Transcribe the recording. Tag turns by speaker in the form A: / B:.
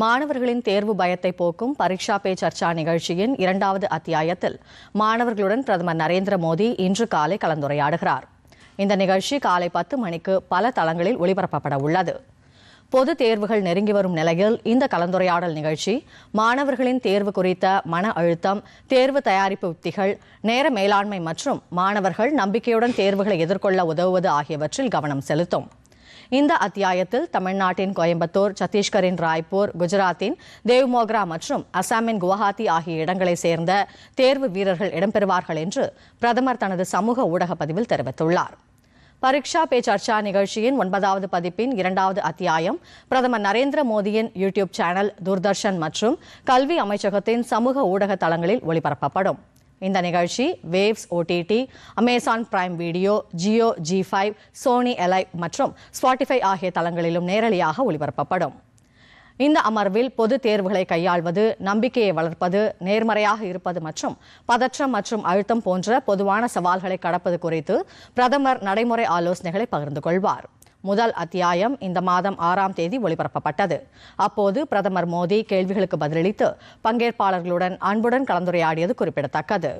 A: மாணவர்களின் தேர்வு பயத்தை போக்கும் பரீட்சா பே சர்ச்சா நிகழ்ச்சியின் 2வது அத்தியாயத்தில் மாணவர்களுடன் பிரதமர் நரேந்திர மோடி இன்று காலை கலந்துரையாடுகிறார். இந்த நிகழ்ச்சி காலை 10 மணிக்கு பல தளங்களில் ஒளிபரப்பப்பட உள்ளது. பொது தேர்வுகள் நெருங்கி வரும் நிலையில் இந்த கலந்துரையாடல் நிகழ்ச்சி மாணவர்களின் தேர்வு குறித்த மன அழுத்தம், தேர்வு தயாரிப்பு உத்திகள், நேர மேலாண்மை மற்றும் மாணவர்கள் நம்பிக்கையுடன் தேர்வுகளை எதிர்கொள்ள உதவுவது ஆகியவற்றில் கவனம் செலுத்தும். இந்த அத்தியாயத்தில் தமிழ்நாட்டின் கோயம்புத்தூர், சத்தீஸ்கரின் ராய்ப்பூர், குஜராத்தின் தேவ்மோக்ரா மற்றும் அசாமின் குவஹாத்தி ஆகிய இடங்களைச் சேர்ந்த தேர்வு வீரர்கள் இடம்பெறுவார்கள் என்று பிரதமர் தனது சமூக ஊடக பதிவில் தெரிவித்துள்ளார். பரீட்சா பே சர்ச்சா நிகழ்ச்சியின் 9வது பதிப்பின் 2வது அத்தியாயம் பிரதமர் நரேந்திர மோடியின் யூடியூப் சேனல், தூர்தர்ஷன் மற்றும் கல்வி அமைச்சகத்தின் சமூக ஊடக தளங்களில் ஒளிபரப்பப்படும். இந்த நிகழ்ச்சி Waves OTT, Amazon Prime Video, Jio G5, Sony LIV மற்றும் ஸ்பாட்டிஃபை ஆகிய தளங்களிலும் நேரலையாக ஒளிபரப்பப்படும். இந்த அமர்வில் பொது தேர்வுகளை கையாள்வது, நம்பிக்கையை வளர்ப்பது, நேர்மறையாக இருப்பது மற்றும் பதற்றம் மற்றும் அழுத்தம் போன்ற பொதுவான சவால்களை கடப்பது குறித்து பிரதமர் நடைமுறை ஆலோசனைகளை பகிர்ந்து கொள்வார். முதல் அத்தியாயம் இந்த மாதம் 6ஆம் தேதி ஒளிபரப்பப்பட்டது. அப்போது பிரதமர் மோடி கேள்விகளுக்கு பதிலளித்து பங்கேற்பாளர்களுடன் அன்புடன் கலந்துரையாடியது குறிப்பிடத்தக்கது.